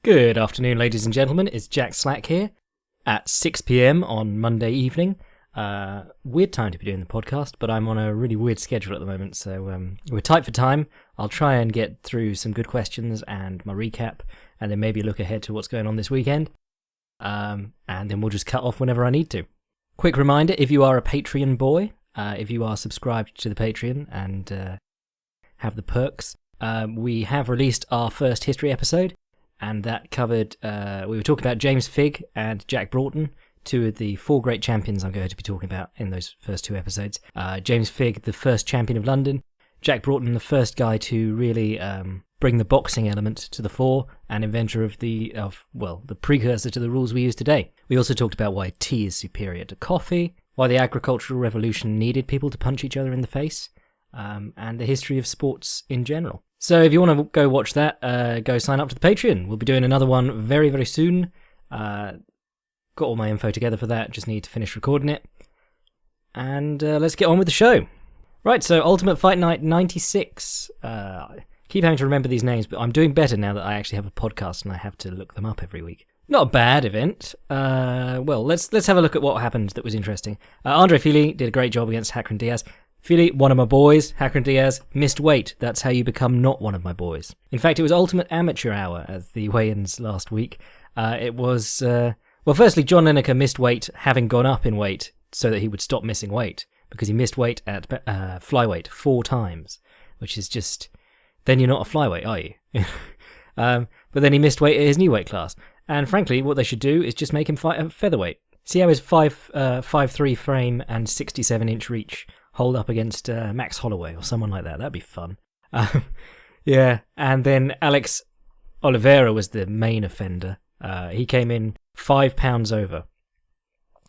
Good afternoon, ladies and gentlemen. It's Jack Slack here at 6 p.m. on Monday evening. Weird time to be doing the podcast, but I'm on a really weird schedule at the moment, so we're tight for time. I'll try and get through some good questions and my recap, and then maybe look ahead to what's going on this weekend. And then we'll just cut off whenever I need to. Quick reminder, if you are a Patreon boy, if you are subscribed to the Patreon and have the perks, we have released our first history episode. And that covered, we were talking about James Figg and Jack Broughton, two of the four great champions I'm going to be talking about in those first two episodes. James Figg, the first champion of London. Jack Broughton, the first guy to really bring the boxing element to the fore and inventor of the precursor to the rules we use today. We also talked about why tea is superior to coffee, why the agricultural revolution needed people to punch each other in the face, and the history of sports in general. So if you want to go watch that, go sign up to the Patreon. We'll be doing another one very, very soon. Got all my info together for that. Just need to finish recording it. And let's get on with the show. Right, so Ultimate Fight Night 96. Keep having to remember these names, but I'm doing better now that I actually have a podcast and I have to look them up every week. Not a bad event. Let's have a look at what happened that was interesting. Andre Fili did a great job against Hakron Diaz. Fili, one of my boys, Hakron Diaz, missed weight. That's how you become not one of my boys. In fact, it was Ultimate Amateur Hour at the weigh-ins last week. It was, firstly, John Lineker missed weight, having gone up in weight so that he would stop missing weight, because he missed weight at flyweight 4 times, which is just, then you're not a flyweight, are you? But then he missed weight at his new weight class. And frankly, what they should do is just make him fight at featherweight. See how his 5'3" frame and 67-inch reach hold up against Max Holloway or someone like that. That'd be fun. Yeah, and then Alex Oliveira was the main offender. He came in 5 pounds over.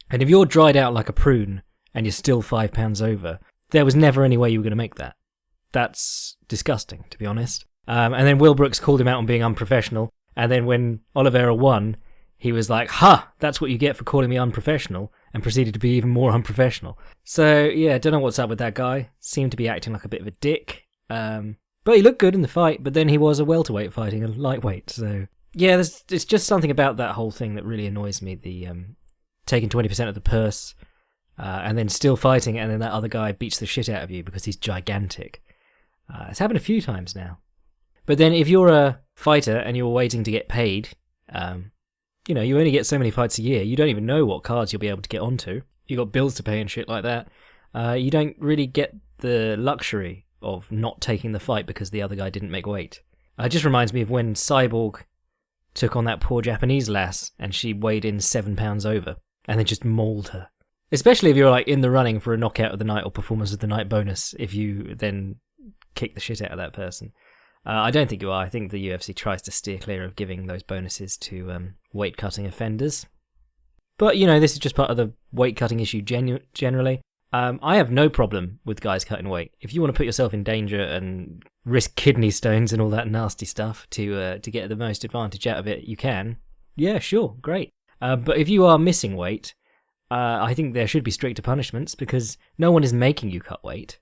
And if you're dried out like a prune and you're still 5 pounds over, there was never any way you were going to make that. That's disgusting, to be honest. And then Will Brooks called him out on being unprofessional. And then when Oliveira won, he was like, "Ha! That's what you get for calling me unprofessional," and proceeded to be even more unprofessional. So, yeah, don't know what's up with that guy. Seemed to be acting like a bit of a dick. But he looked good in the fight, but then he was a welterweight fighting a lightweight. So, yeah, it's just something about that whole thing that really annoys me. The taking 20% of the purse, and then still fighting, and then that other guy beats the shit out of you because he's gigantic. It's happened a few times now. But then if you're a fighter and you're waiting to get paid, you only get so many fights a year. You don't even know what cards you'll be able to get onto. You got bills to pay and shit like that. You don't really get the luxury of not taking the fight because the other guy didn't make weight. It just reminds me of when Cyborg took on that poor Japanese lass and she weighed in 7 pounds over and then just mauled her. Especially if you're like in the running for a knockout of the night or performance of the night bonus, if you then kick the shit out of that person. I don't think you are. I think the UFC tries to steer clear of giving those bonuses to weight-cutting offenders. But, this is just part of the weight-cutting issue generally. I have no problem with guys cutting weight. If you want to put yourself in danger and risk kidney stones and all that nasty stuff to get the most advantage out of it, you can. Yeah, sure, great. But if you are missing weight, I think there should be stricter punishments because no one is making you cut weight.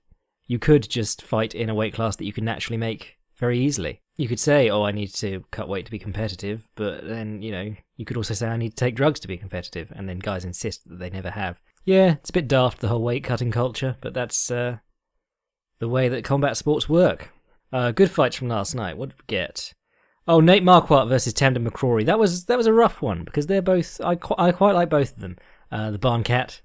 You could just fight in a weight class that you can naturally make very easily. You could say, I need to cut weight to be competitive, but then, you could also say I need to take drugs to be competitive, and then guys insist that they never have. Yeah, it's a bit daft, the whole weight cutting culture, but that's the way that combat sports work. Good fights from last night. What did we get? Oh, Nate Marquardt versus Tamden McCrory. That was a rough one, because they're both, I quite like both of them. The Barn Cat.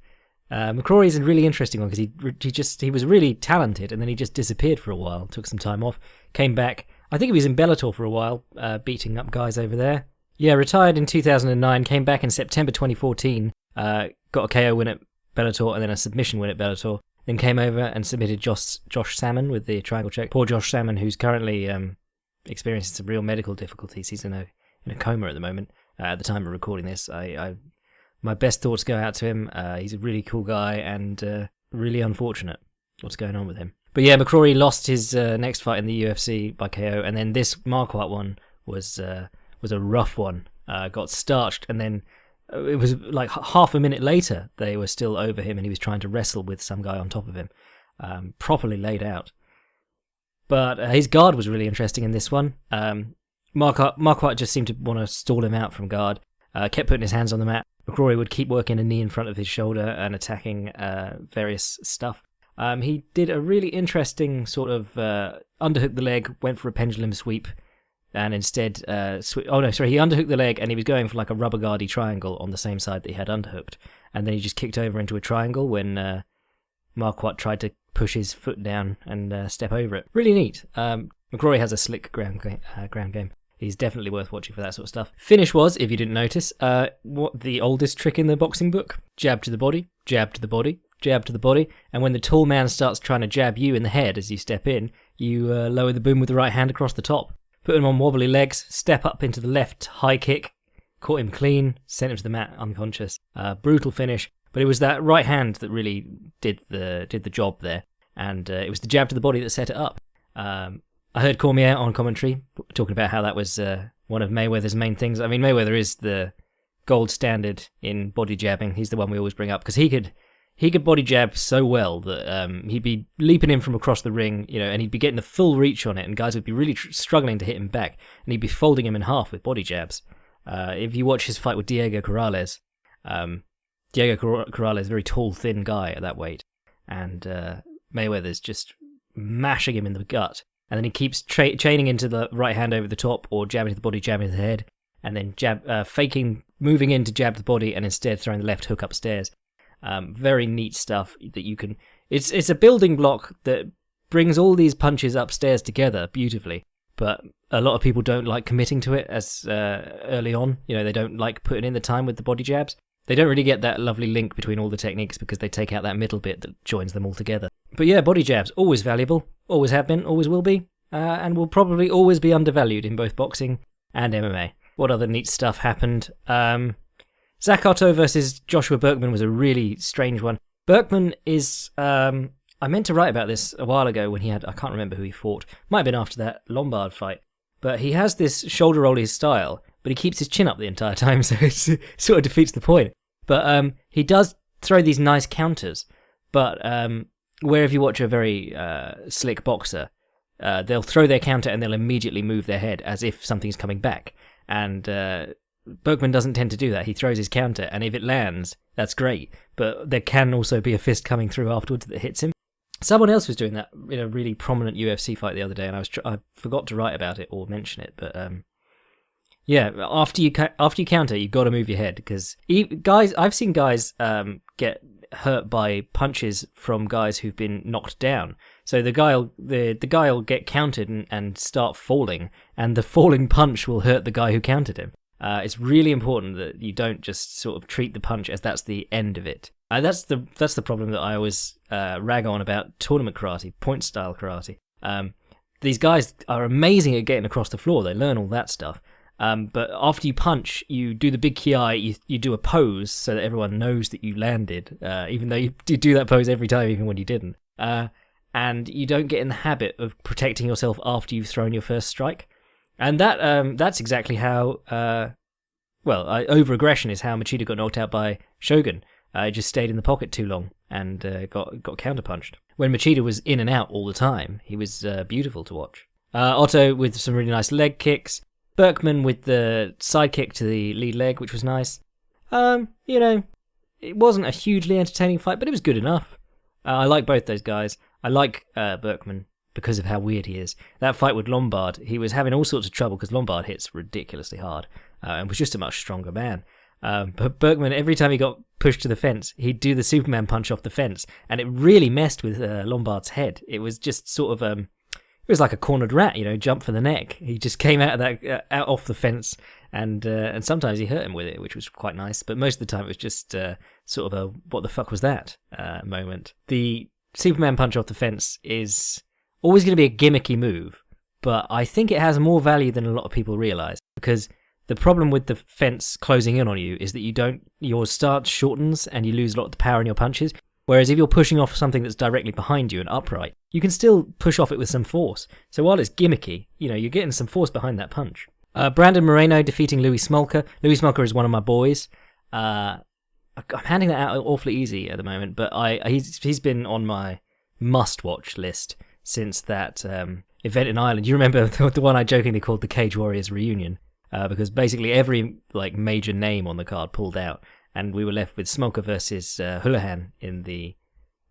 McCrory's a really interesting one because he was really talented and then he just disappeared for a while, took some time off, came back. I think he was in Bellator for a while, beating up guys over there. Yeah, retired in 2009, came back in September 2014, got a KO win at Bellator and then a submission win at Bellator, then came over and submitted Josh Salmon with the triangle choke. Poor Josh Salmon, who's currently experiencing some real medical difficulties. He's in a coma at the moment. At the time of recording this, my best thoughts go out to him. He's a really cool guy and really unfortunate what's going on with him. But yeah, McCrory lost his next fight in the UFC by KO, and then this Marquardt one was a rough one. Got starched, and then it was like half a minute later they were still over him, and he was trying to wrestle with some guy on top of him, properly laid out. But his guard was really interesting in this one. Marquardt just seemed to want to stall him out from guard, kept putting his hands on the mat. McCrory would keep working a knee in front of his shoulder and attacking various stuff. He did a really interesting sort of underhooked the leg, went for a pendulum sweep, and instead... he underhooked the leg and he was going for like a rubber guardy triangle on the same side that he had underhooked. And then he just kicked over into a triangle when Marquardt tried to push his foot down and step over it. Really neat. McCrory has a slick ground game. He's definitely worth watching for that sort of stuff. Finish was, if you didn't notice, what the oldest trick in the boxing book. Jab to the body, jab to the body, jab to the body. And when the tall man starts trying to jab you in the head as you step in, you lower the boom with the right hand across the top. Put him on wobbly legs, step up into the left high kick, caught him clean, sent him to the mat unconscious. Brutal finish. But it was that right hand that really did the job there. And it was the jab to the body that set it up. I heard Cormier on commentary talking about how that was one of Mayweather's main things. I mean, Mayweather is the gold standard in body jabbing. He's the one we always bring up because he could body jab so well that he'd be leaping in from across the ring, and he'd be getting the full reach on it, and guys would be really struggling to hit him back, and he'd be folding him in half with body jabs. If you watch his fight with Diego Corrales, Diego Corrales is a very tall, thin guy at that weight, and Mayweather's just mashing him in the gut. And then he keeps chaining into the right hand over the top or jabbing to the body, jabbing to the head, and then faking, moving in to jab the body and instead throwing the left hook upstairs. Very neat stuff that you can... It's a building block that brings all these punches upstairs together beautifully, but a lot of people don't like committing to it as early on. They don't like putting in the time with the body jabs. They don't really get that lovely link between all the techniques because they take out that middle bit that joins them all together. But yeah, body jabs, always valuable, always have been, always will be, and will probably always be undervalued in both boxing and MMA. What other neat stuff happened? Zach Otto versus Joshua Berkman was a really strange one. Berkman is... I meant to write about this a while ago when I can't remember who he fought. Might have been after that Lombard fight. But he has this shoulder rolly style, but he keeps his chin up the entire time, so it sort of defeats the point. But he does throw these nice counters, but wherever you watch a very slick boxer, they'll throw their counter and they'll immediately move their head as if something's coming back. And Berkman doesn't tend to do that. He throws his counter, and if it lands, that's great. But there can also be a fist coming through afterwards that hits him. Someone else was doing that in a really prominent UFC fight the other day, and I forgot to write about it or mention it, but... Yeah, after you counter, you've got to move your head because I've seen guys get hurt by punches from guys who've been knocked down. So the guy will get countered and start falling, and the falling punch will hurt the guy who countered him. It's really important that you don't just sort of treat the punch as that's the end of it. That's the problem that I always rag on about tournament karate, point style karate. These guys are amazing at getting across the floor. They learn all that stuff. But after you punch, you do the big kiai, you do a pose so that everyone knows that you landed, even though you do that pose every time, even when you didn't. And you don't get in the habit of protecting yourself after you've thrown your first strike. And that's exactly how, over-aggression is how Machida got knocked out by Shogun. He just stayed in the pocket too long and got counterpunched. When Machida was in and out all the time, he was beautiful to watch. Otto with some really nice leg kicks. Berkman with the side kick to the lead leg, which was nice. It wasn't a hugely entertaining fight, but it was good enough. I like both those guys. I like Berkman because of how weird he is. That fight with Lombard, he was having all sorts of trouble because Lombard hits ridiculously hard and was just a much stronger man. But Berkman, every time he got pushed to the fence, he'd do the Superman punch off the fence, and it really messed with Lombard's head. It was just sort of... It was like a cornered rat, jump for the neck. He just came out of that, out off the fence, and sometimes he hurt him with it, which was quite nice. But most of the time, it was just sort of a "what the fuck was that" moment. The Superman punch off the fence is always going to be a gimmicky move, but I think it has more value than a lot of people realise. Because the problem with the fence closing in on you is that your stance shortens and you lose a lot of the power in your punches. Whereas if you're pushing off something that's directly behind you and upright, you can still push off it with some force. So while it's gimmicky, you're getting some force behind that punch. Brandon Moreno defeating Louis Smolka. Louis Smolka is one of my boys. I'm handing that out awfully easy at the moment, but he's been on my must-watch list since that event in Ireland. You remember the one I jokingly called the Cage Warriors reunion, because basically every major name on the card pulled out, and we were left with Smolka versus Houlihan in the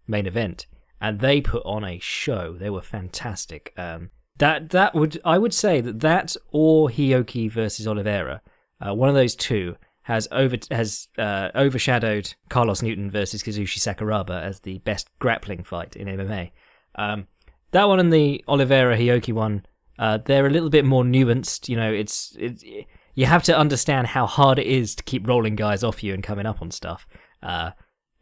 main event, and they put on a show. They were fantastic. I would say that or Hioki versus Oliveira, one of those two has overshadowed Carlos Newton versus Kazushi Sakuraba as the best grappling fight in MMA. That one and the Oliveira Hioki one, they're a little bit more nuanced. You have to understand how hard it is to keep rolling guys off you and coming up on stuff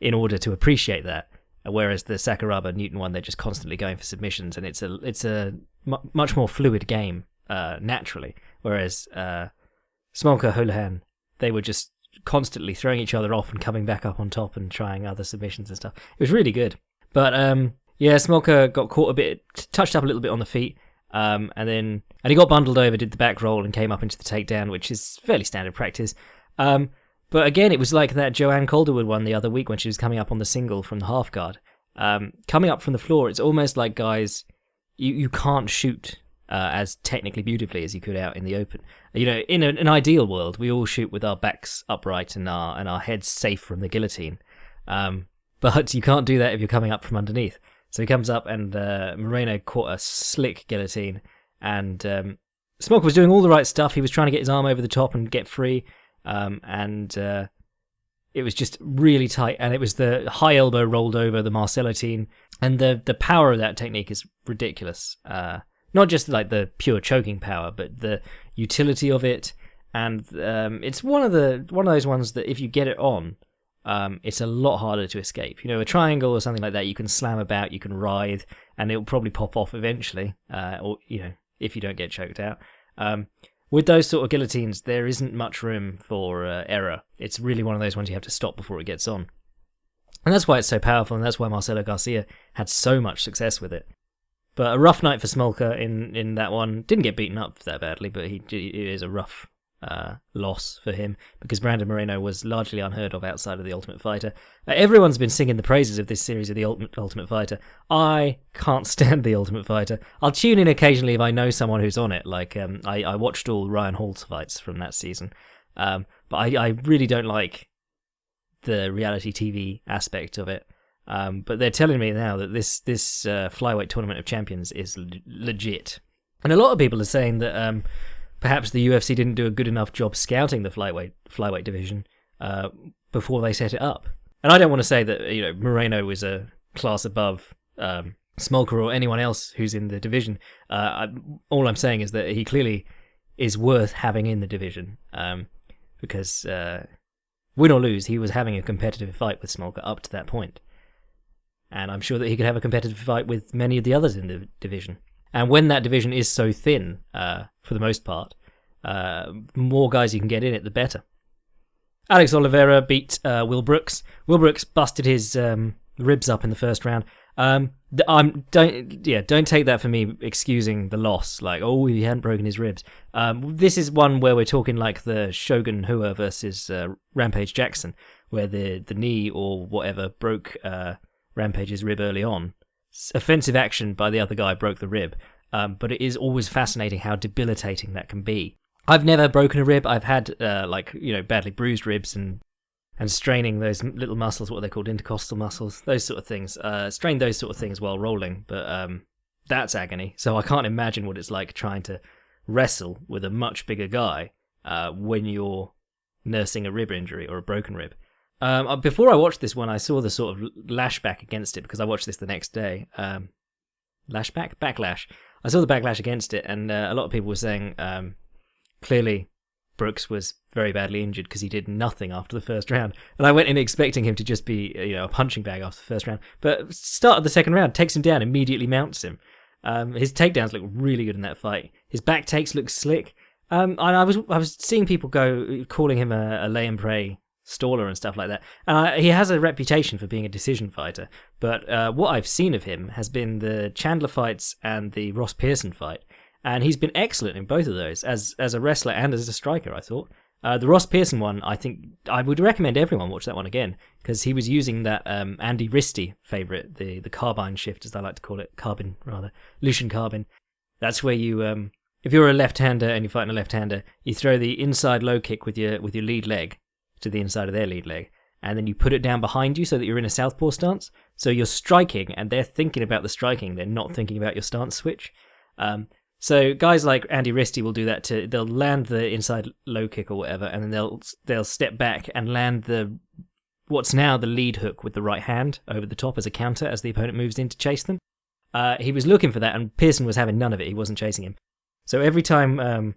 in order to appreciate that. Whereas the Sakuraba Newton one, they're just constantly going for submissions, and it's a much more fluid game naturally. Whereas Smolka Houlihan, they were just constantly throwing each other off and coming back up on top and trying other submissions and stuff. It was really good. But Smolka got caught a bit, touched up a little bit on the feet, and he got bundled over, did the back roll, and came up into the takedown, which is fairly standard practice. But again, it was like that Joanne Calderwood one the other week when she was coming up on the single from the half guard. Coming up from the floor, it's almost like guys, you can't shoot as technically beautifully as you could out in the open. In an ideal world, we all shoot with our backs upright and our heads safe from the guillotine. But you can't do that if you're coming up from underneath. So he comes up, and Moreno caught a slick guillotine, and Smolka was doing all the right stuff. He was trying to get his arm over the top and get free, and it was just really tight. And it was the high elbow rolled over the Marcellotine, and the power of that technique is ridiculous. Not just like the pure choking power, but the utility of it, and it's one of those ones that if you get it on, it's a lot harder to escape. A triangle or something like that, you can slam about, you can writhe, and it'll probably pop off eventually, or if you don't get choked out. With those sort of guillotines, there isn't much room for error. It's really one of those ones you have to stop before it gets on. And that's why it's so powerful, and that's why Marcelo Garcia had so much success with it. But a rough night for Smolka in that one. Didn't get beaten up that badly, but it is a rough loss for him, because Brandon Moreno was largely unheard of outside of The Ultimate Fighter. Everyone's been singing the praises of this series of The Ultimate Fighter. I can't stand The Ultimate Fighter. I'll tune in occasionally if I know someone who's on it. Like I watched all Ryan Hall's fights from that season, but I really don't like the reality TV aspect of it. But they're telling me now that this flyweight tournament of champions is legit, and a lot of people are saying that perhaps the UFC didn't do a good enough job scouting the flyweight division before they set it up. And I don't want to say that Moreno was a class above Smolka or anyone else who's in the division. All I'm saying is that he clearly is worth having in the division, because win or lose, he was having a competitive fight with Smolka up to that point. And I'm sure that he could have a competitive fight with many of the others in the division. And when that division is so thin, for the most part, more guys you can get in it, the better. Alex Oliveira beat Will Brooks. Will Brooks busted his ribs up in the first round. Don't take that for me excusing the loss. Like, he hadn't broken his ribs. This is one where we're talking like the Shogun Hua versus Rampage Jackson, where the knee or whatever broke Rampage's rib early on. Offensive action by the other guy broke the rib, but it is always fascinating how debilitating that can be. I've never broken a rib. I've had badly bruised ribs and straining those little muscles, what are they called, intercostal muscles, those sort of things. Strained those sort of things while rolling, but that's agony. So I can't imagine what it's like trying to wrestle with a much bigger guy when you're nursing a rib injury or a broken rib. Before I watched this one, I saw the sort of lashback against it, because I watched this the next day. Backlash. I saw the backlash against it, and a lot of people were saying clearly Brooks was very badly injured because he did nothing after the first round. And I went in expecting him to just be a punching bag after the first round. But start of the second round, takes him down, immediately mounts him. His takedowns look really good in that fight. His back takes look slick. And I was seeing people calling him a lay and pray staller and stuff like that. And he has a reputation for being a decision fighter, but what I've seen of him has been the Chandler fights and the Ross Pearson fight, and he's been excellent in both of those as a wrestler and as a striker, I thought. The Ross Pearson one, I think I would recommend everyone watch that one again, because he was using that Andy Risty favourite, the carbine shift, as I like to call it, Lucian Carbine. That's where you, if you're a left-hander and you're fighting a left-hander, you throw the inside low kick with your lead leg to the inside of their lead leg, and then you put it down behind you so that you're in a southpaw stance. So you're striking, and they're thinking about the striking. They're not thinking about your stance switch. So guys like Andy Risty will do that too. They'll land the inside low kick or whatever, and then they'll step back and land what's now the lead hook with the right hand over the top as a counter as the opponent moves in to chase them. He was looking for that, and Pearson was having none of it. He wasn't chasing him. So every time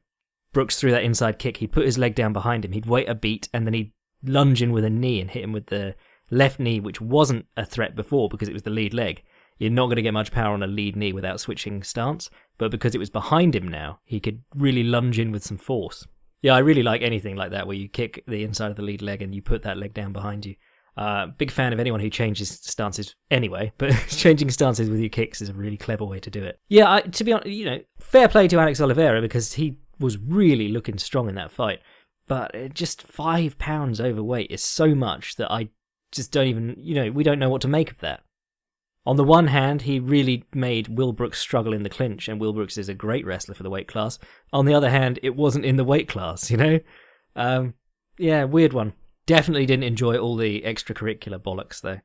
Brooks threw that inside kick, he'd put his leg down behind him. He'd wait a beat, and then he'd lunge in with a knee and hit him with the left knee, which wasn't a threat before because it was the lead leg. You're not going to get much power on a lead knee without switching stance, but because it was behind him now, he could really lunge in with some force. Yeah, I really like anything like that where you kick the inside of the lead leg and you put that leg down behind you. Big fan of anyone who changes stances anyway, but changing stances with your kicks is a really clever way to do it. Yeah, to be honest, fair play to Alex Oliveira because he was really looking strong in that fight, but just 5 pounds overweight is so much that I just don't even, we don't know what to make of that. On the one hand, he really made Will Brooks struggle in the clinch, and Will Brooks is a great wrestler for the weight class. On the other hand, it wasn't in the weight class, Yeah, weird one. Definitely didn't enjoy all the extracurricular bollocks, though.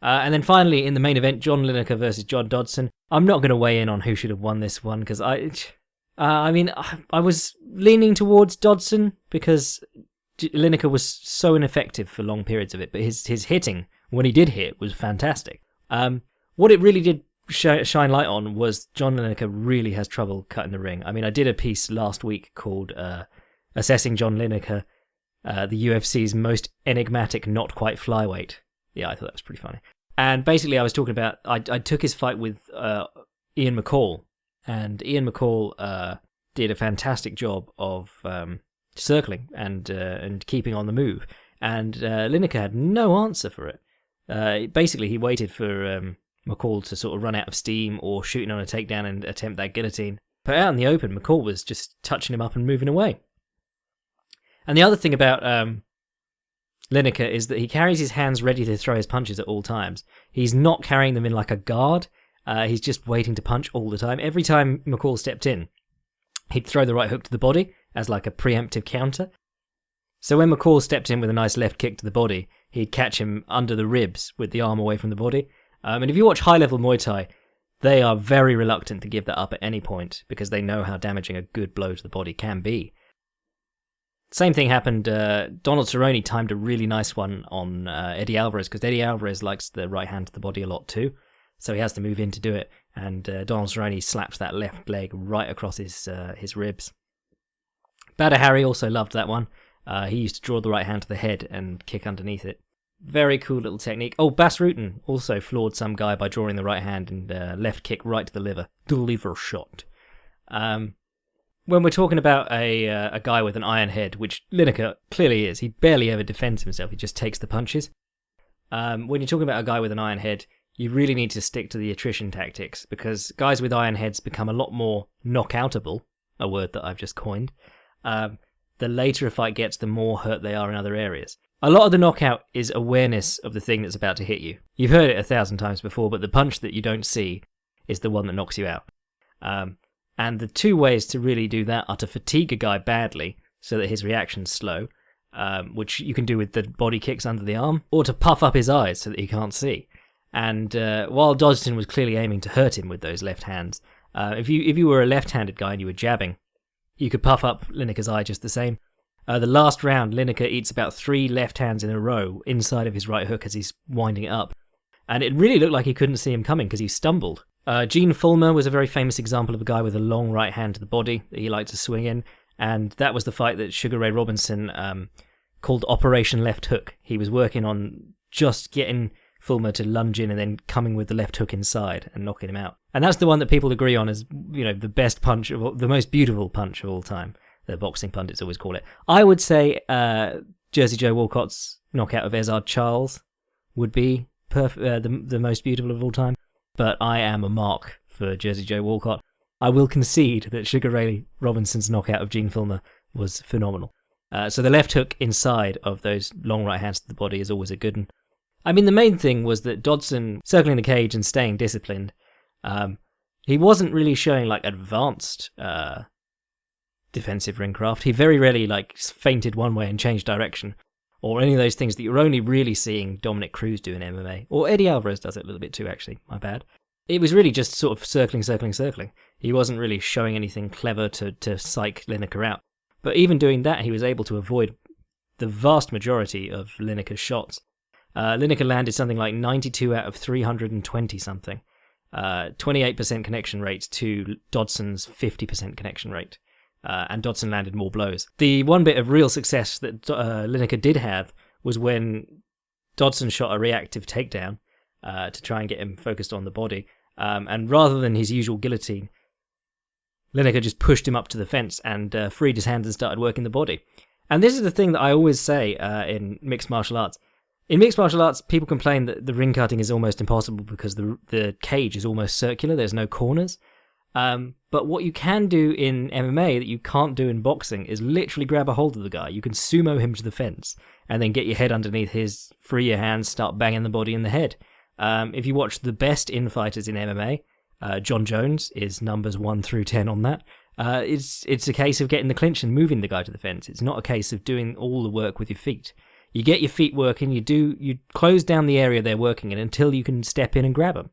And then finally, in the main event, John Lineker versus John Dodson. I'm not going to weigh in on who should have won this one, because I was leaning towards Dodson, because Lineker was so ineffective for long periods of it, but his hitting, when he did hit, was fantastic. What it really did shine light on was John Lineker really has trouble cutting the ring. I mean, I did a piece last week called Assessing John Lineker, the UFC's most enigmatic not quite flyweight. Yeah, I thought that was pretty funny. And basically I was talking about, I took his fight with Ian McCall, and Ian McCall did a fantastic job of circling and keeping on the move, and Lineker had no answer for it. Basically, he waited for McCall to sort of run out of steam or shooting on a takedown and attempt that guillotine. But out in the open, McCall was just touching him up and moving away. And the other thing about Lineker is that he carries his hands ready to throw his punches at all times. He's not carrying them in like a guard. He's just waiting to punch all the time. Every time McCall stepped in, he'd throw the right hook to the body as like a preemptive counter. So when McCall stepped in with a nice left kick to the body, he'd catch him under the ribs with the arm away from the body. And if you watch high-level Muay Thai, they are very reluctant to give that up at any point because they know how damaging a good blow to the body can be. Same thing happened. Donald Cerrone timed a really nice one on Eddie Alvarez because Eddie Alvarez likes the right hand to the body a lot too, so he has to move in to do it. And Donald Cerrone slaps that left leg right across his ribs. Badr Hari also loved that one. He used to draw the right hand to the head and kick underneath it. Very cool little technique. Oh, Bas Rutten also floored some guy by drawing the right hand and left kick right to the liver. The liver shot. When we're talking about a guy with an iron head, which Lineker clearly is, he barely ever defends himself. He just takes the punches. When you're talking about a guy with an iron head, you really need to stick to the attrition tactics because guys with iron heads become a lot more knockoutable, a word that I've just coined. The later a fight gets, the more hurt they are in other areas. A lot of the knockout is awareness of the thing that's about to hit you. You've heard it 1,000 times before, but the punch that you don't see is the one that knocks you out. And the two ways to really do that are to fatigue a guy badly so that his reaction's slow, which you can do with the body kicks under the arm, or to puff up his eyes so that he can't see. And while Dodson was clearly aiming to hurt him with those left hands, if you were a left-handed guy and you were jabbing, you could puff up Lineker's eye just the same. The last round, Lineker eats about 3 left hands in a row inside of his right hook as he's winding it up. And it really looked like he couldn't see him coming because he stumbled. Gene Fullmer was a very famous example of a guy with a long right hand to the body that he liked to swing in. And that was the fight that Sugar Ray Robinson called Operation Left Hook. He was working on just getting Fullmer to lunge in and then coming with the left hook inside and knocking him out. And that's the one that people agree on as, the best punch, the most beautiful punch of all time. The boxing pundits always call it. I would say Jersey Joe Walcott's knockout of Ezard Charles would be the most beautiful of all time. But I am a mark for Jersey Joe Walcott. I will concede that Sugar Ray Robinson's knockout of Gene Fullmer was phenomenal. So the left hook inside of those long right hands to the body is always a good one. I mean, the main thing was that Dodson, circling the cage and staying disciplined, he wasn't really showing like advanced defensive ring craft. He very rarely like feinted one way and changed direction, or any of those things that you're only really seeing Dominic Cruz do in MMA. Or Eddie Alvarez does it a little bit too, actually. My bad. It was really just sort of circling. He wasn't really showing anything clever to psych Lineker out. But even doing that, he was able to avoid the vast majority of Lineker's shots. Lineker landed something like 92 out of 320 something. 28% connection rate to Dodson's 50% connection rate. And Dodson landed more blows. The one bit of real success that Lineker did have was when Dodson shot a reactive takedown to try and get him focused on the body. And rather than his usual guillotine, Lineker just pushed him up to the fence and freed his hands and started working the body. And this is the thing that I always say in mixed martial arts. In mixed martial arts, people complain that the ring cutting is almost impossible because the cage is almost circular, there's no corners. But what you can do in MMA that you can't do in boxing is literally grab a hold of the guy. You can sumo him to the fence and then get your head underneath his, free your hands, start banging the body in the head. If you watch the best in-fighters in MMA, John Jones is numbers 1 through 10 on that. It's a case of getting the clinch and moving the guy to the fence. It's not a case of doing all the work with your feet. You get your feet working, you close down the area they're working in until you can step in and grab them.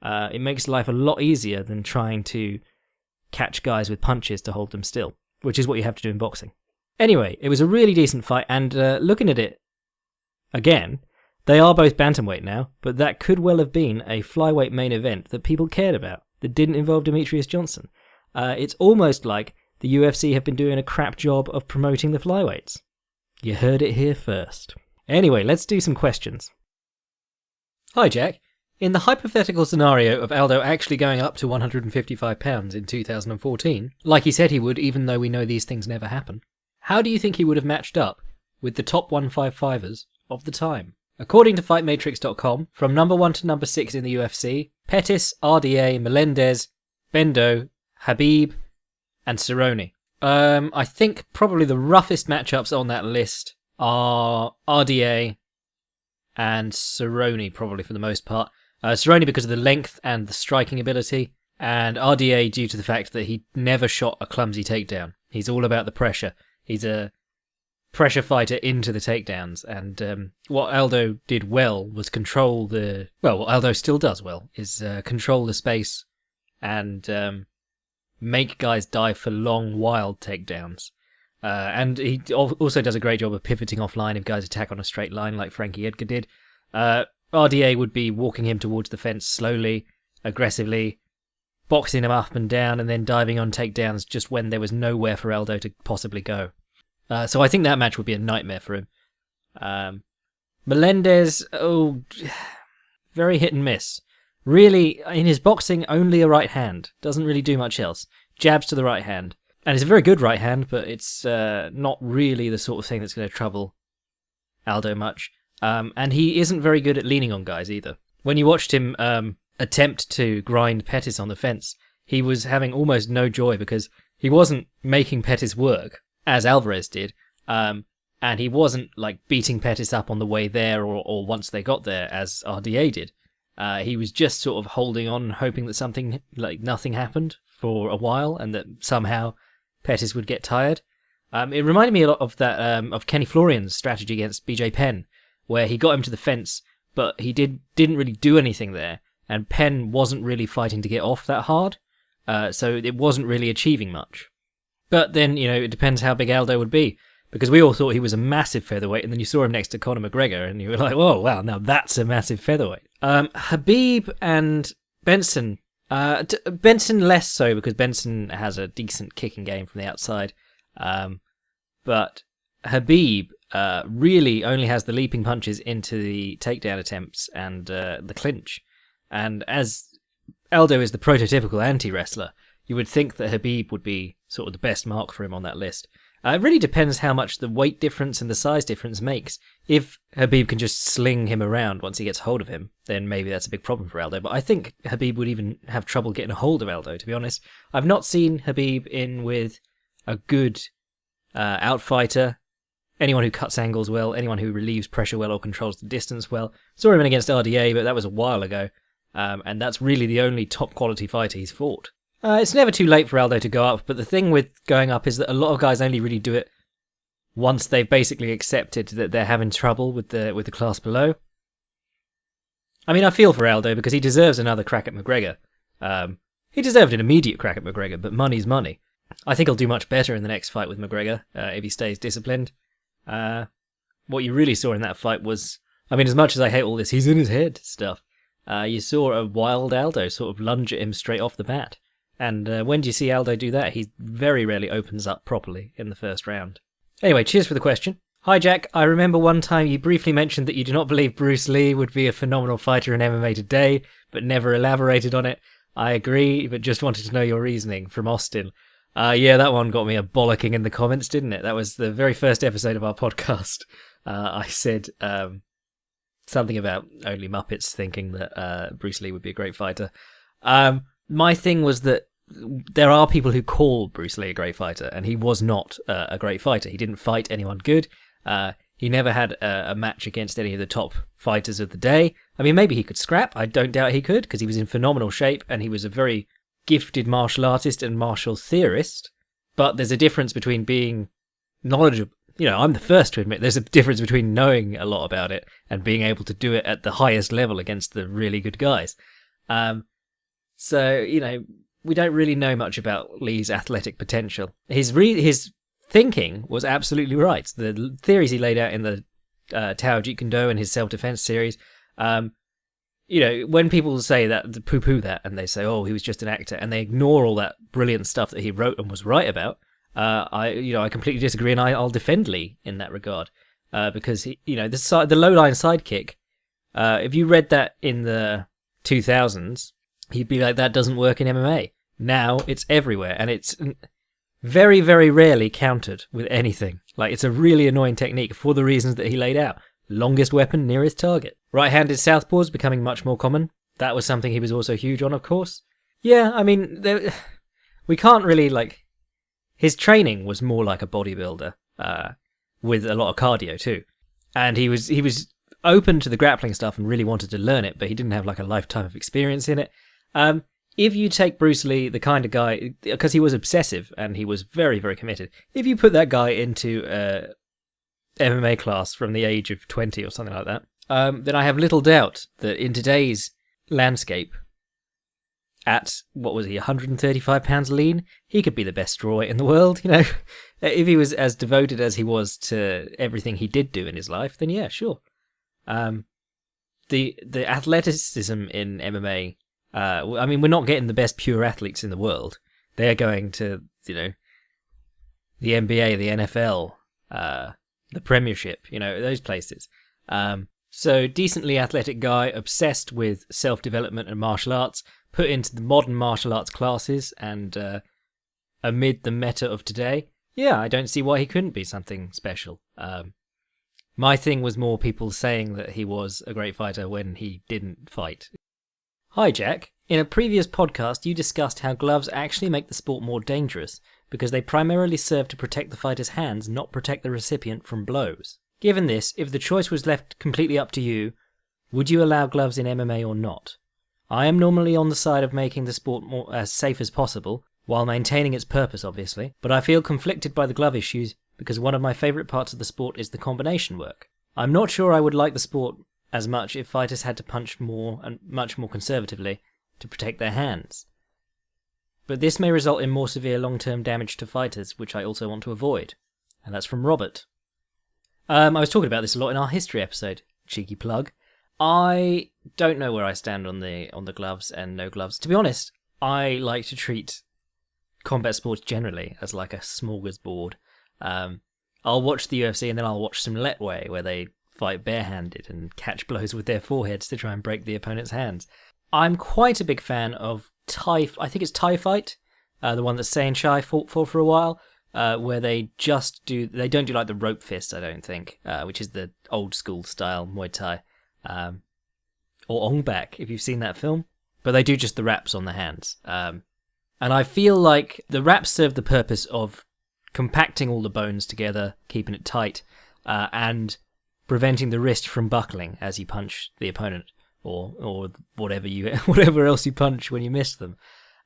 It makes life a lot easier than trying to catch guys with punches to hold them still, which is what you have to do in boxing. Anyway, it was a really decent fight, and looking at it again, they are both bantamweight now, but that could well have been a flyweight main event that people cared about, that didn't involve Demetrius Johnson. It's almost like the UFC have been doing a crap job of promoting the flyweights. You heard it here first. Anyway, let's do some questions. Hi, Jack. In the hypothetical scenario of Aldo actually going up to 155 pounds in 2014, like he said he would, even though we know these things never happen, how do you think he would have matched up with the top 155ers of the time? According to FightMatrix.com, from number 1 to number 6 in the UFC, Pettis, RDA, Melendez, Bendo, Habib, and Cerrone. I think probably the roughest matchups on that list are RDA and Cerrone, probably for the most part. Cerrone because of the length and the striking ability, and RDA due to the fact that he never shot a clumsy takedown. He's all about the pressure. He's a pressure fighter into the takedowns, and what Aldo did well was control the... Well, what Aldo still does well is control the space and make guys dive for long, wild takedowns. And he also does a great job of pivoting offline if guys attack on a straight line like Frankie Edgar did. RDA would be walking him towards the fence slowly, aggressively, boxing him up and down, and then diving on takedowns just when there was nowhere for Aldo to possibly go. So I think that match would be a nightmare for him. Melendez, very hit and miss. Really, in his boxing, only a right hand. Doesn't really do much else. Jabs to the right hand. And it's a very good right hand, but it's not really the sort of thing that's going to trouble Aldo much. And he isn't very good at leaning on guys either. When you watched him attempt to grind Pettis on the fence, he was having almost no joy because he wasn't making Pettis work, as Alvarez did, and he wasn't like beating Pettis up on the way there or once they got there, as RDA did. He was just sort of holding on, hoping that nothing happened for a while, and that somehow Pettis would get tired. It reminded me a lot of that of Kenny Florian's strategy against BJ Penn, where he got him to the fence, but he didn't really do anything there, and Penn wasn't really fighting to get off that hard, so it wasn't really achieving much. But then, it depends how big Aldo would be, because we all thought he was a massive featherweight, and then you saw him next to Conor McGregor, and you were like, oh, wow, now that's a massive featherweight. Habib and Benson, Benson less so, because Benson has a decent kicking game from the outside, but Habib really only has the leaping punches into the takedown attempts and the clinch, and as Aldo is the prototypical anti-wrestler, you would think that Habib would be sort of the best mark for him on that list. It really depends how much the weight difference and the size difference makes. If Habib can just sling him around once he gets hold of him, then maybe that's a big problem for Aldo. But I think Habib would even have trouble getting a hold of Aldo, to be honest. I've not seen Habib in with a good outfighter, anyone who cuts angles well, anyone who relieves pressure well or controls the distance well. Saw him in against RDA, but that was a while ago. and that's really the only top quality fighter he's fought. It's never too late for Aldo to go up, but the thing with going up is that a lot of guys only really do it once they've basically accepted that they're having trouble with the class below. I mean, I feel for Aldo because he deserves another crack at McGregor. He deserved an immediate crack at McGregor, but money's money. I think he'll do much better in the next fight with McGregor if he stays disciplined. What you really saw in that fight was, I mean, as much as I hate all this he's in his head stuff, you saw a wild Aldo sort of lunge at him straight off the bat. And when do you see Aldo do that? He very rarely opens up properly in the first round. Anyway, cheers for the question. Hi Jack, I remember one time you briefly mentioned that you do not believe Bruce Lee would be a phenomenal fighter in MMA today, but never elaborated on it. I agree, but just wanted to know your reasoning. From Austin. Yeah, that one got me a bollocking in the comments, didn't it? That was the very first episode of our podcast. I said something about only Muppets thinking that Bruce Lee would be a great fighter. My thing was that there are people who call Bruce Lee a great fighter, and he was not a great fighter. He didn't fight anyone good. He never had a match against any of the top fighters of the day. I mean, maybe he could scrap. I don't doubt he could, because he was in phenomenal shape, and he was a very gifted martial artist and martial theorist. But there's a difference between being knowledgeable. You know, I'm the first to admit there's a difference between knowing a lot about it and being able to do it at the highest level against the really good guys. So, you know, we don't really know much about Lee's athletic potential. His thinking was absolutely right. The theories he laid out in the Tao Jeet Kune Do and his self-defense series, you know, when people say that, poo-poo that, and they say, oh, he was just an actor, and they ignore all that brilliant stuff that he wrote and was right about, I completely disagree, and I'll defend Lee in that regard, because he, you know, the low-line sidekick, if you read that in the 2000s, he'd be like, that doesn't work in MMA. Now it's everywhere, and it's very, very rarely countered with anything. Like, it's a really annoying technique for the reasons that he laid out. Longest weapon, nearest target. Right-handed southpaws becoming much more common. That was something he was also huge on, of course. Yeah, I mean, we can't really, like... His training was more like a bodybuilder, with a lot of cardio too. And he was open to the grappling stuff and really wanted to learn it, but he didn't have like a lifetime of experience in it. If you take Bruce Lee, the kind of guy, because he was obsessive and he was very, very committed, if you put that guy into a MMA class from the age of 20 or something like that, then I have little doubt that in today's landscape, at, what was he, 135 pounds lean, he could be the best strawweight in the world, you know? If he was as devoted as he was to everything he did do in his life, then yeah, sure. The athleticism in MMA, I mean, we're not getting the best pure athletes in the world. They're going to, you know, the NBA, the NFL, the Premiership, you know, those places. So, decently athletic guy, obsessed with self-development and martial arts, put into the modern martial arts classes and amid the meta of today, yeah, I don't see why he couldn't be something special. My thing was more people saying that he was a great fighter when he didn't fight. Hi Jack, in a previous podcast you discussed how gloves actually make the sport more dangerous because they primarily serve to protect the fighter's hands, not protect the recipient from blows. Given this, if the choice was left completely up to you, would you allow gloves in MMA or not? I am normally on the side of making the sport more as safe as possible, while maintaining its purpose obviously, but I feel conflicted by the glove issues because one of my favourite parts of the sport is the combination work. I'm not sure I would like the sport as much if fighters had to punch more and much more conservatively to protect their hands. But this may result in more severe long-term damage to fighters, which I also want to avoid. And that's from Robert. I was talking about this a lot in our history episode. Cheeky plug. I don't know where I stand on the gloves and no gloves. To be honest, I like to treat combat sports generally as like a smorgasbord. I'll watch the UFC and then I'll watch some Letway where they fight barehanded and catch blows with their foreheads to try and break the opponent's hands. I'm quite a big fan of I think it's Thai Fight, the one that Sain Chai fought for a while, where they don't do like the rope fist, I don't think, which is the old school style Muay Thai, or Ong Bak, if you've seen that film, but they do just the wraps on the hands. And I feel like the wraps serve the purpose of compacting all the bones together, keeping it tight, and preventing the wrist from buckling as you punch the opponent. or whatever else you punch when you miss them.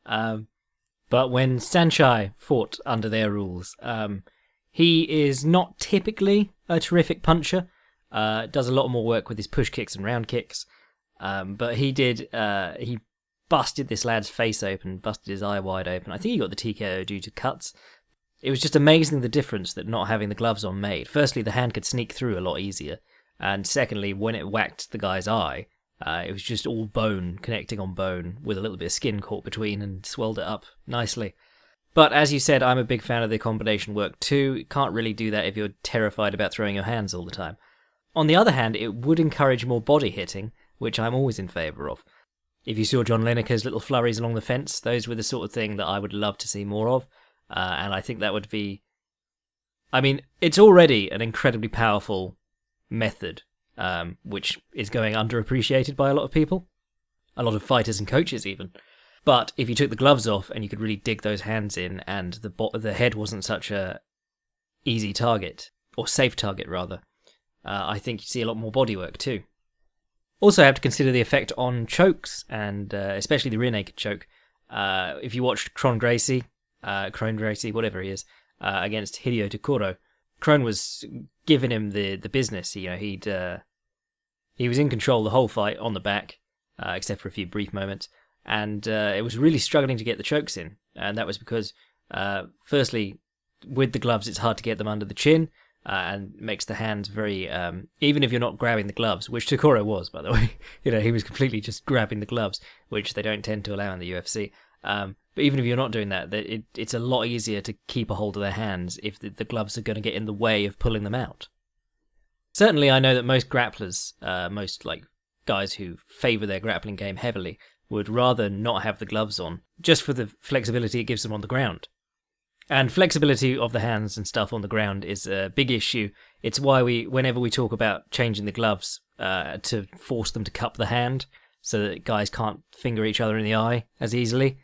But when Saenchai fought under their rules, he is not typically a terrific puncher. Does a lot more work with his push kicks and round kicks. But he busted this lad's face open, busted his eye wide open. I think he got the TKO due to cuts. It was just amazing the difference that not having the gloves on made. Firstly, the hand could sneak through a lot easier. And secondly, when it whacked the guy's eye, it was just all bone connecting on bone with a little bit of skin caught between and swelled it up nicely. But as you said, I'm a big fan of the combination work too. You can't really do that if you're terrified about throwing your hands all the time. On the other hand, it would encourage more body hitting, which I'm always in favour of. If you saw John Lineker's little flurries along the fence, those were the sort of thing that I would love to see more of. And I think that would be... I mean, it's already an incredibly powerful method, which is going underappreciated by a lot of people. A lot of fighters and coaches even. But if you took the gloves off and you could really dig those hands in and the head wasn't such a easy target, or safe target rather, I think you see a lot more bodywork too. Also have to consider the effect on chokes, and especially the rear naked choke. If you watched Kron Gracie, whatever he is, against Hideo Tokoro, Kron was giving him the business. You know, he was in control the whole fight on the back, except for a few brief moments, and it was really struggling to get the chokes in, and that was because, firstly, with the gloves it's hard to get them under the chin, and makes the hands very, even if you're not grabbing the gloves, which Tokoro was, by the way, he was completely just grabbing the gloves, which they don't tend to allow in the UFC. But even if you're not doing that, it's a lot easier to keep a hold of their hands if the gloves are going to get in the way of pulling them out. Certainly, I know that most grapplers, most like guys who favour their grappling game heavily, would rather not have the gloves on, just for the flexibility it gives them on the ground. And flexibility of the hands and stuff on the ground is a big issue. It's why whenever we talk about changing the gloves to force them to cup the hand so that guys can't finger each other in the eye as easily,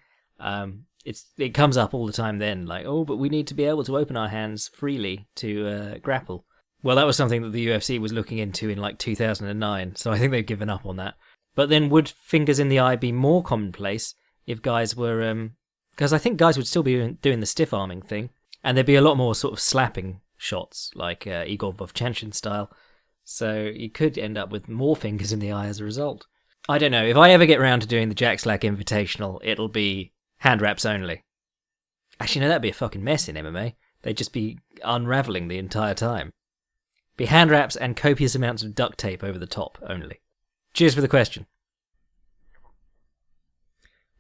it comes up all the time then, like, oh, but we need to be able to open our hands freely to grapple. Well, that was something that the UFC was looking into in like 2009, so I think they've given up on that. But then would fingers in the eye be more commonplace if guys were... Because I think guys would still be doing the stiff arming thing, and there'd be a lot more sort of slapping shots, like Igor Vovchanchin style. So you could end up with more fingers in the eye as a result. I don't know, if I ever get round to doing the Jack Slack Invitational, it'll be hand wraps only. Actually, no, that'd be a fucking mess in MMA. They'd just be unravelling the entire time. Be hand wraps and copious amounts of duct tape over the top only. Cheers for the question.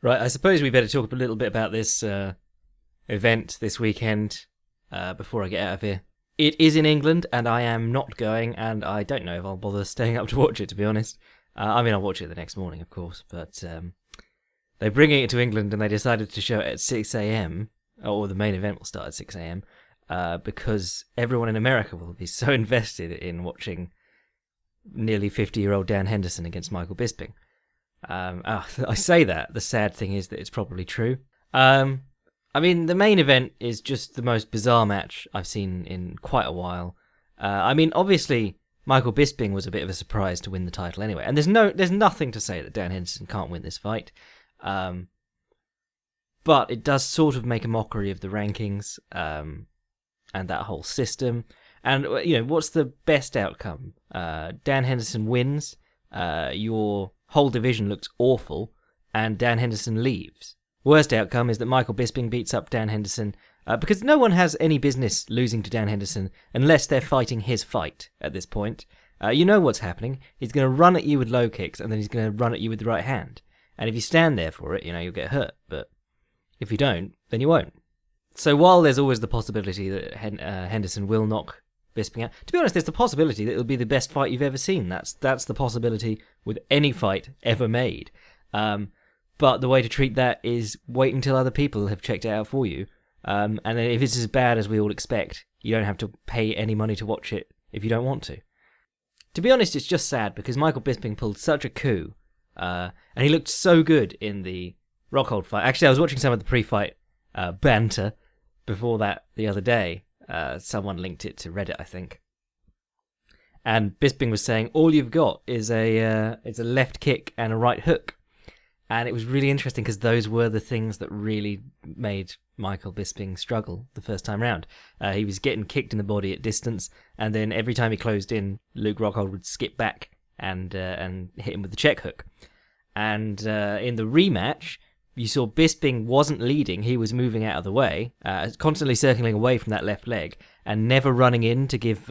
Right, I suppose we better talk a little bit about this event this weekend before I get out of here. It is in England, and I am not going, and I don't know if I'll bother staying up to watch it, to be honest. I mean, I'll watch it the next morning, of course, but they're bringing it to England, and they decided to show it at 6 a.m, or the main event will start at 6 a.m, because everyone in America will be so invested in watching nearly 50-year-old Dan Henderson against Michael Bisping. I say that. The sad thing is that it's probably true. I mean, the main event is just the most bizarre match I've seen in quite a while. I mean, obviously, Michael Bisping was a bit of a surprise to win the title anyway, and there's nothing to say that Dan Henderson can't win this fight. But it does sort of make a mockery of the rankings, and that whole system. And, what's the best outcome? Dan Henderson wins, your whole division looks awful, and Dan Henderson leaves. Worst outcome is that Michael Bisping beats up Dan Henderson, because no one has any business losing to Dan Henderson unless they're fighting his fight at this point. You know what's happening. He's going to run at you with low kicks, and then he's going to run at you with the right hand. And if you stand there for it, you'll get hurt. But if you don't, then you won't. So while there's always the possibility that Henderson will knock Bisping out, to be honest, there's the possibility that it'll be the best fight you've ever seen. That's the possibility with any fight ever made. But the way to treat that is wait until other people have checked it out for you. And then if it's as bad as we all expect, you don't have to pay any money to watch it if you don't want to. To be honest, it's just sad because Michael Bisping pulled such a coup, and he looked so good in the Rockhold fight. Actually, I was watching some of the pre-fight banter before that the other day. Someone linked it to Reddit, I think. And Bisping was saying, all you've got is a left kick and a right hook. And it was really interesting because those were the things that really made Michael Bisping struggle the first time round. He was getting kicked in the body at distance, and then every time he closed in, Luke Rockhold would skip back and hit him with the check hook. And in the rematch, you saw Bisping wasn't leading, he was moving out of the way, constantly circling away from that left leg, and never running in to give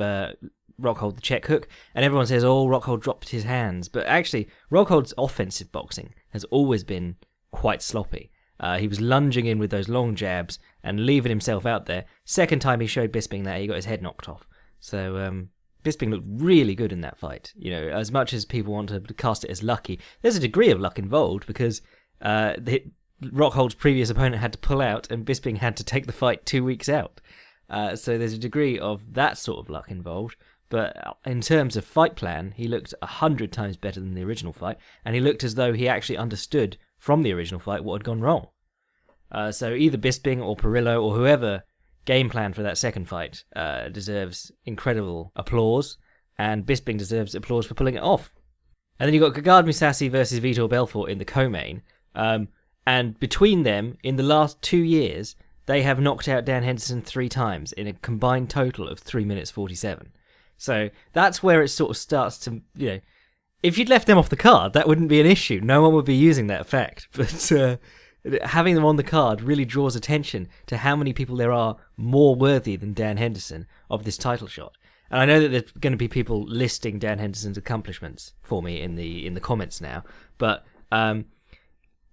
Rockhold the check hook, and everyone says, oh, Rockhold dropped his hands. But actually, Rockhold's offensive boxing has always been quite sloppy. He was lunging in with those long jabs and leaving himself out there. Second time he showed Bisping that, he got his head knocked off. So Bisping looked really good in that fight. You know, as much as people want to cast it as lucky, there's a degree of luck involved because Rockhold's previous opponent had to pull out and Bisping had to take the fight 2 weeks out. So there's a degree of that sort of luck involved. But in terms of fight plan, he looked 100 times better than the original fight, and he looked as though he actually understood from the original fight what had gone wrong. So either Bisping or Perillo or whoever game planned for that second fight deserves incredible applause, and Bisping deserves applause for pulling it off. And then you've got Gegard Mousasi versus Vitor Belfort in the co-main, and between them, in the last 2 years, they have knocked out Dan Henderson 3 times in a combined total of 3 minutes 47. So that's where it sort of starts to, you know, if you'd left them off the card, that wouldn't be an issue. No one would be using that fact. But having them on the card really draws attention to how many people there are more worthy than Dan Henderson of this title shot. And I know that there's going to be people listing Dan Henderson's accomplishments for me in the comments now. But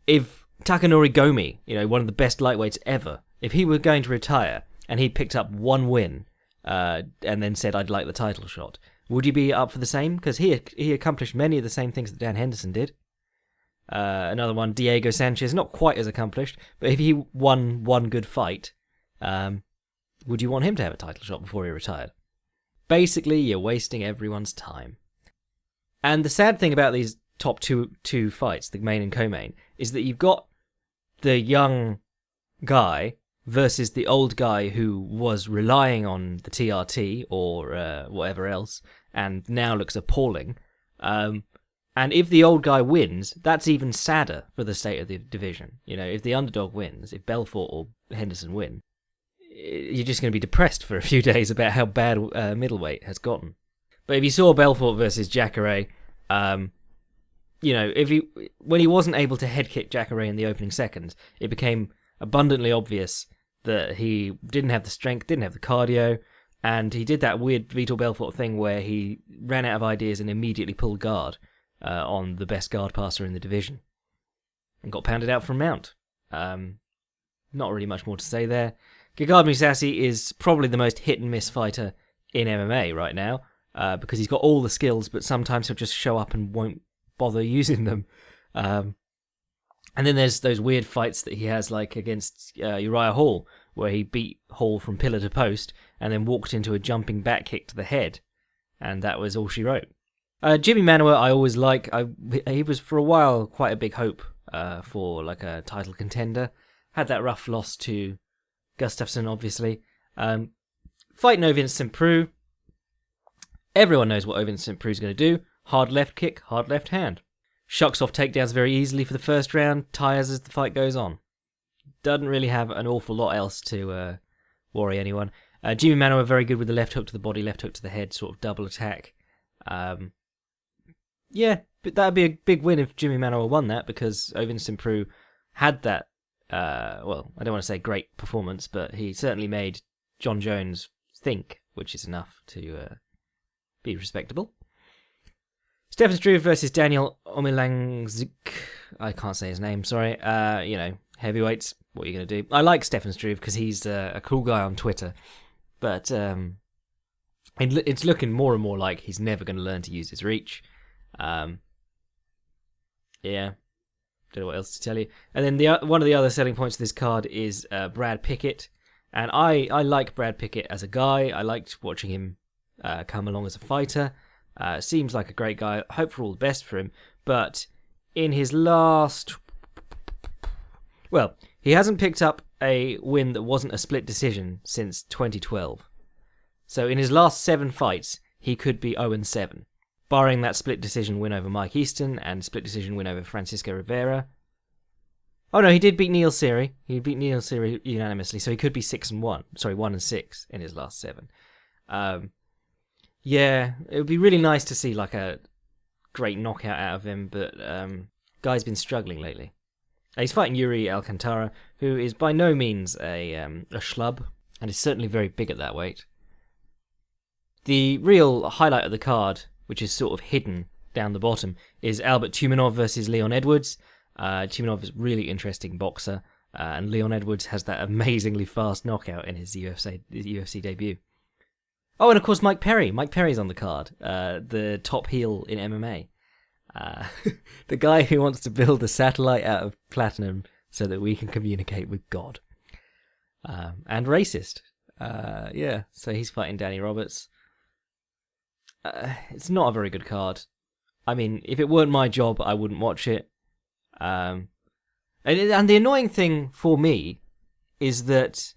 if Takanori Gomi, you know, one of the best lightweights ever, if he were going to retire and he picked up 1 win, and then said, I'd like the title shot, would you be up for the same? Because he accomplished many of the same things that Dan Henderson did. Another one, Diego Sanchez, not quite as accomplished, but if he won one good fight, would you want him to have a title shot before he retired? Basically, you're wasting everyone's time. And the sad thing about these top two fights, the main and co-main, is that you've got the young guy versus the old guy who was relying on the TRT or whatever else and now looks appalling. And if the old guy wins, that's even sadder for the state of the division. You know, if the underdog wins, if Belfort or Henderson win, you're just going to be depressed for a few days about how bad middleweight has gotten. But if you saw Belfort versus Jacare, you know, when he wasn't able to head kick Jacare in the opening seconds, it became abundantly obvious that he didn't have the strength, didn't have the cardio, and he did that weird Vitor Belfort thing where he ran out of ideas and immediately pulled guard on the best guard passer in the division and got pounded out from mount. Not really much more to say there. Gegard Mousasi is probably the most hit-and-miss fighter in MMA right now because he's got all the skills, but sometimes he'll just show up and won't bother using them. And then there's those weird fights that he has, like against Uriah Hall, where he beat Hall from pillar to post and then walked into a jumping back kick to the head, and that was all she wrote. Jimmy Manuwa, I always like. He was for a while quite a big hope for like a title contender. Had that rough loss to Gustafsson, obviously. Fighting Ovin St. Preux. Everyone knows what Ovin St. Preux is going to do. Hard left kick, hard left hand. Shucks off takedowns very easily for the first round, tires as the fight goes on. Doesn't really have an awful lot else to worry anyone. Jimmy Manuwa very good with the left hook to the body, left hook to the head, sort of double attack. Yeah, but that'd be a big win if Jimmy Manuwa won that, because Ovin St. Preux had that, well, I don't want to say great performance, but he certainly made John Jones think, which is enough to be respectable. Stefan Struve versus Daniel Omilangzik. I can't say his name, sorry. You know, heavyweights, what are you going to do? I like Stefan Struve because he's a cool guy on Twitter. But it's looking more and more like he's never going to learn to use his reach. Yeah. Don't know what else to tell you. And then one of the other selling points of this card is Brad Pickett. And I like Brad Pickett as a guy. I liked watching him come along as a fighter. Seems like a great guy. Hope for all the best for him. But in his last... Well, he hasn't picked up a win that wasn't a split decision since 2012. So in his last 7 fights, he could be 0-7. Barring that split decision win over Mike Easton and split decision win over Francisco Rivera. Oh no, he did beat Neil Seery. He beat Neil Seery unanimously, so he could be 6-1. Sorry, 1-6 in his last 7. Yeah, it would be really nice to see like a great knockout out of him, but guy's been struggling lately. He's fighting Yuri Alcantara, who is by no means a schlub, and is certainly very big at that weight. The real highlight of the card, which is sort of hidden down the bottom, is Albert Tumenov versus Leon Edwards. Tumenov is a really interesting boxer, and Leon Edwards has that amazingly fast knockout in his UFC debut. Oh, and of course Mike Perry. Mike Perry's on the card, the top heel in MMA. The guy who wants to build a satellite out of platinum so that we can communicate with God. And racist. Yeah, so he's fighting Danny Roberts. It's not a very good card. I mean, if it weren't my job, I wouldn't watch it. And the annoying thing for me is that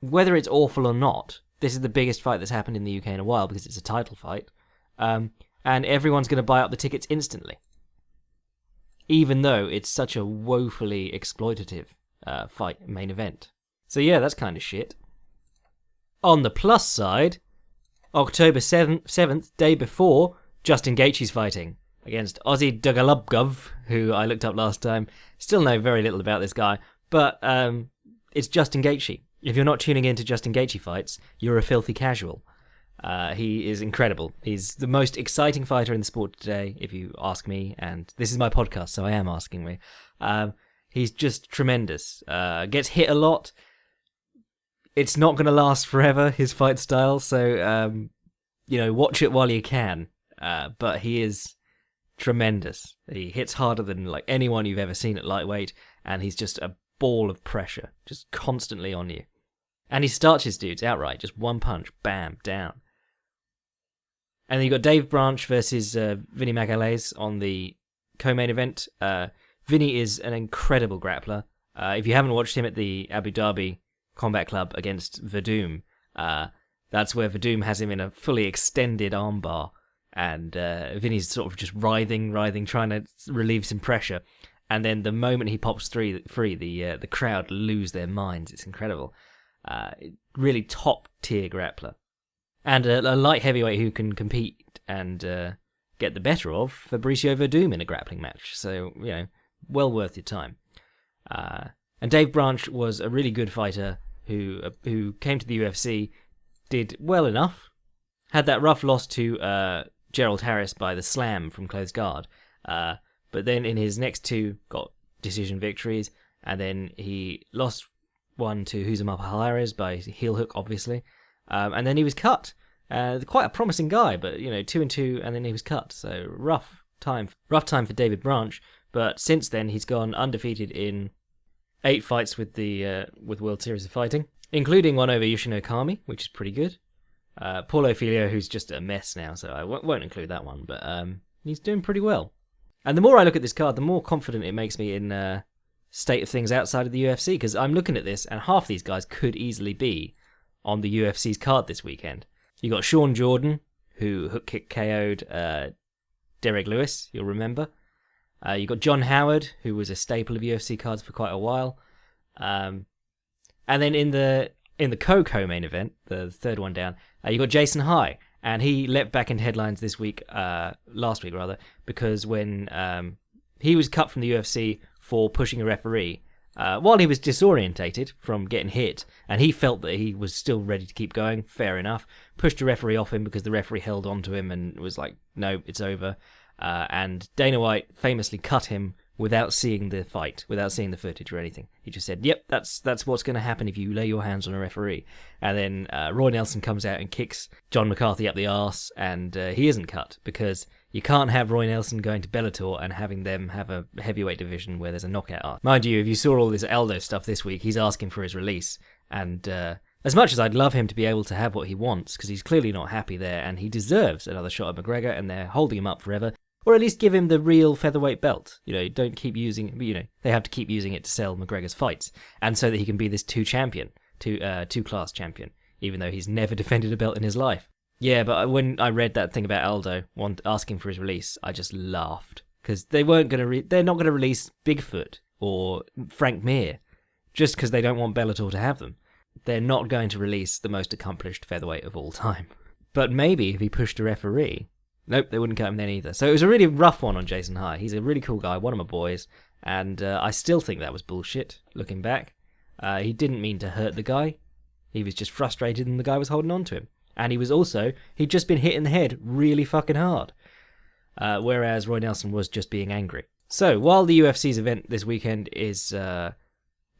whether it's awful or not, this is the biggest fight that's happened in the UK in a while because it's a title fight. And everyone's going to buy up the tickets instantly. Even though it's such a woefully exploitative fight main event. So yeah, that's kind of shit. On the plus side, October 7th, day before, Justin Gaethje's fighting against Ozzy Dugalubgov, who I looked up last time. Still know very little about this guy, but it's Justin Gaethje. If you're not tuning into Justin Gaethje fights, you're a filthy casual. He is incredible. He's the most exciting fighter in the sport today, if you ask me, and this is my podcast, so I am asking me. He's just tremendous. Gets hit a lot. It's not going to last forever, his fight style, so, watch it while you can. But he is tremendous. He hits harder than like anyone you've ever seen at lightweight, and he's just a ball of pressure, just constantly on you. And he starts his dudes outright, just one punch, bam, down. And then you've got Dave Branch versus Vinny Magalhaes on the co-main event. Vinny is an incredible grappler. If you haven't watched him at the Abu Dhabi Combat Club against Verdum, that's where Verdum has him in a fully extended armbar, and Vinny's sort of just writhing, trying to relieve some pressure. And then the moment he pops free, the crowd lose their minds. It's incredible. Really top-tier grappler. And a light heavyweight who can compete and get the better of Fabricio Verdum in a grappling match. So, well worth your time. And Dave Branch was a really good fighter who came to the UFC, did well enough, had that rough loss to Gerald Harris by the slam from close guard, but then in his next two got decision victories, and then he lost one to Huzama Palares by heel hook, obviously, and then he was cut. Quite a promising guy, but 2-2, and then he was cut. So rough time for David Branch. But since then, he's gone undefeated in 8 fights with the World Series of Fighting, including one over Yoshino Kami, which is pretty good. Paulo Filho, who's just a mess now, so I won't include that one, but he's doing pretty well. And the more I look at this card, the more confident it makes me in state of things outside of the UFC, because I'm looking at this, and half these guys could easily be on the UFC's card this weekend. You got Sean Jordan, who hook kick KO'd Derek Lewis, you'll remember. You got John Howard, who was a staple of UFC cards for quite a while. And then in the co-main event, the third one down, you got Jason High, and he leapt back into headlines last week, because when he was cut from the UFC for pushing a referee, while he was disorientated from getting hit, and he felt that he was still ready to keep going, fair enough, pushed a referee off him because the referee held on to him and was like, no, it's over. And Dana White famously cut him without seeing the fight, without seeing the footage or anything. He just said, yep, that's what's going to happen if you lay your hands on a referee. And then Roy Nelson comes out and kicks John McCarthy up the arse, and he isn't cut, because you can't have Roy Nelson going to Bellator and having them have a heavyweight division where there's a knockout arse. Mind you, if you saw all this Aldo stuff this week, he's asking for his release. And as much as I'd love him to be able to have what he wants, because he's clearly not happy there, and he deserves another shot at McGregor, and they're holding him up forever, or at least give him the real featherweight belt. Don't keep using it, they have to keep using it to sell McGregor's fights, and so that he can be this two-class champion, even though he's never defended a belt in his life. Yeah, but when I read that thing about Aldo asking for his release, I just laughed because they weren't going to. They're not going to release Bigfoot or Frank Mir just because they don't want Bellator to have them. They're not going to release the most accomplished featherweight of all time. But maybe if he pushed a referee, nope, they wouldn't cut him then either. So it was a really rough one on Jason High. He's a really cool guy, one of my boys, and I still think that was bullshit. Looking back, he didn't mean to hurt the guy. He was just frustrated, and the guy was holding on to him. And he'd just been hit in the head really fucking hard. Whereas Roy Nelson was just being angry. So, while the UFC's event this weekend is a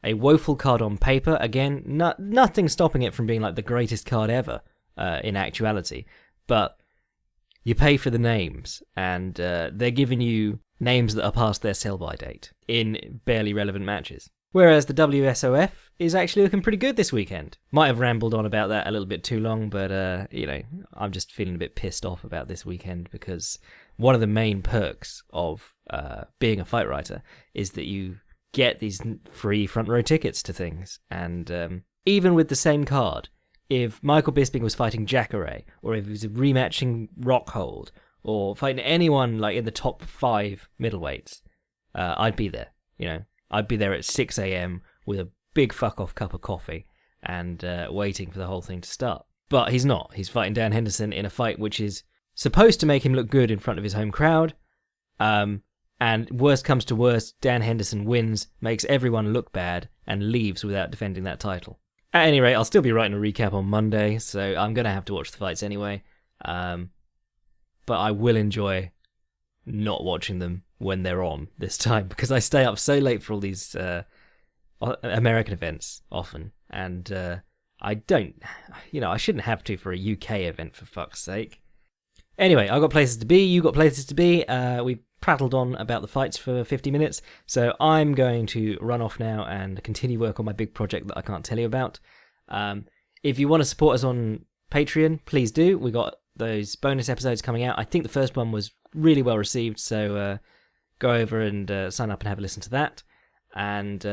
woeful card on paper, again, nothing stopping it from being like the greatest card ever in actuality. But you pay for the names, and they're giving you names that are past their sell-by date in barely relevant matches. Whereas the WSOF is actually looking pretty good this weekend. Might have rambled on about that a little bit too long, but, I'm just feeling a bit pissed off about this weekend because one of the main perks of being a fight writer is that you get these free front row tickets to things. And even with the same card, if Michael Bisping was fighting Jacare, or if he was rematching Rockhold, or fighting anyone like in the top 5 middleweights, I'd be there, I'd be there at 6 a.m. with a big fuck-off cup of coffee and waiting for the whole thing to start. But he's not. He's fighting Dan Henderson in a fight which is supposed to make him look good in front of his home crowd. And worst comes to worst, Dan Henderson wins, makes everyone look bad, and leaves without defending that title. At any rate, I'll still be writing a recap on Monday, so I'm going to have to watch the fights anyway. But I will enjoy not watching them when they're on this time, because I stay up so late for all these American events often, and I don't, I shouldn't have to for a UK event, for fuck's sake. Anyway, I've got places to be, you got places to be. We prattled on about the fights for 50 minutes, so I'm going to run off now and continue work on my big project that I can't tell you about. If you want to support us on Patreon, please do. We got those bonus episodes coming out. I think the first one was really well received, so go over and sign up and have a listen to that. And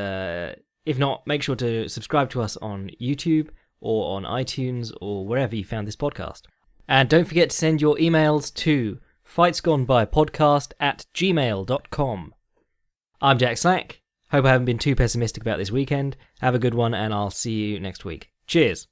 if not, make sure to subscribe to us on YouTube or on iTunes or wherever you found this podcast. And don't forget to send your emails to fightsgonebypodcast@gmail.com. I'm Jack Slack. Hope I haven't been too pessimistic about this weekend. Have a good one, and I'll see you next week. Cheers.